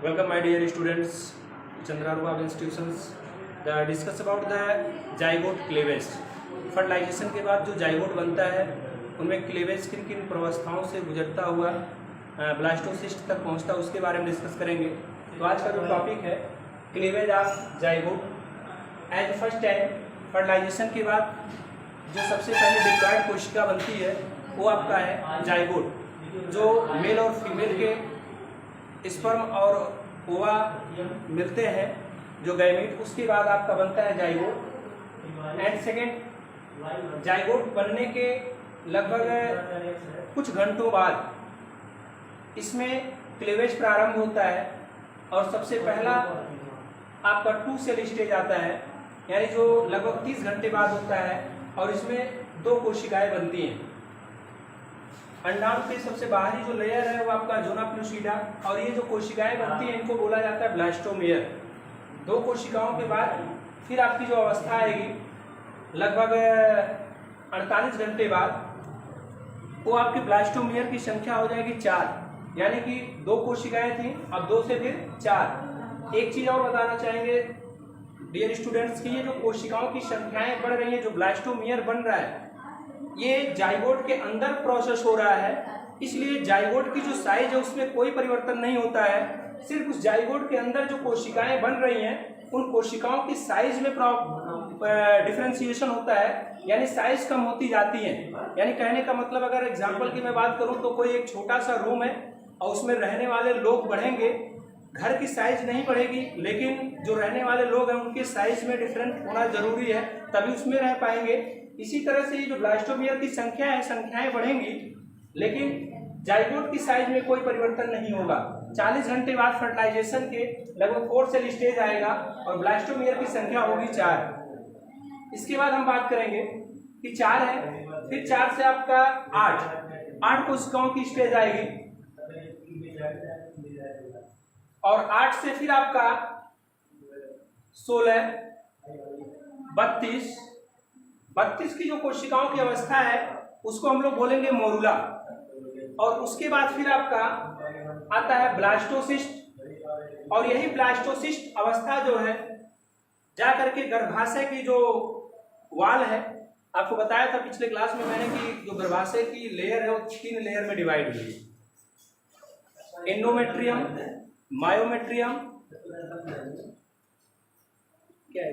Welcome my dear students, Chandra Rubab institutions. The discuss about the zygote cleavage. Fertilisation के बाद जो zygote बनता है उनमें क्लेवेज किन किन प्रवस्थाओं से गुजरता हुआ ब्लास्टोसिस्ट तक पहुंचता है उसके बारे में डिस्कस करेंगे. तो आज का जो टॉपिक है cleavage of zygote. As first time fertilisation के बाद जो सबसे पहले डिप्लॉयड कोशिका बनती है वो आपका है जाइगोट, जो मेल और फीमेल के स्पर्म और ओवा मिलते हैं जो गैमीट, उसके बाद आपका बनता है जाइगोट. एंड सेकेंड, जाइगोट बनने के लगभग कुछ घंटों बाद इसमें क्लेवेज प्रारंभ होता है और सबसे पहला आपका 2 सेल स्टेज आता है, यानी जो लगभग 30 घंटे बाद होता है और इसमें 2 कोशिकाएं बनती हैं. अंडाणु के सबसे बाहरी जो लेयर है वो आपका जोना प्लूसिडा, और ये जो कोशिकाएं बनती हैं इनको बोला जाता है ब्लास्टोमेयर. 2 कोशिकाओं के बाद फिर आपकी जो अवस्था आएगी लगभग 48 घंटे बाद, वो आपके ब्लास्टोमेयर की संख्या हो जाएगी 4, यानी कि 2 कोशिकाएं थी अब 2 से फिर 4. एक चीज और बताना चाहेंगे डियर स्टूडेंट्स की ये जो कोशिकाओं की संख्याएं बढ़ रही है, जो ब्लास्टोमेयर बन रहा है ये जाइगोट के अंदर प्रोसेस हो रहा है, इसलिए जाइगोट की जो साइज है उसमें कोई परिवर्तन नहीं होता है. सिर्फ उस जाइगोट के अंदर जो कोशिकाएं बन रही हैं उन कोशिकाओं की साइज में डिफरेंशिएशन होता है, यानी साइज कम होती जाती है. यानी कहने का मतलब अगर एग्जांपल की मैं बात करूं तो कोई एक छोटा सा रूम है और उसमें रहने वाले लोग बढ़ेंगे, घर की साइज नहीं बढ़ेगी, लेकिन जो रहने वाले लोग हैं उनके साइज में डिफरेंट होना जरूरी है तभी उसमें रह पाएंगे. इसी तरह से ये जो ब्लास्टोमेयर की संख्या है, संख्याएं बढ़ेंगी लेकिन जाइगोट की साइज में कोई परिवर्तन नहीं होगा. 40 घंटे बाद फर्टिलाइजेशन के लगभग 4 सेल स्टेज आएगा और ब्लास्टोमेयर की संख्या होगी 4. इसके बाद हम बात करेंगे कि 4 है, फिर 4 से आपका 8 कोशिकाओं की स्टेज आएगी और 8 से फिर आपका 16, 32 की जो कोशिकाओं की अवस्था है उसको हम लोग बोलेंगे मोरुला. और उसके बाद फिर आपका आता है ब्लास्टोसिस्ट, और यही ब्लास्टोसिस्ट अवस्था जो है जा करके गर्भाशय की जो वाल है, आपको बताया था पिछले क्लास में मैंने कि जो गर्भाशय की लेयर है वो 3 लेयर में डिवाइड हुई है. एंडोमेट्रियम, मायोमेट्रियम, क्या है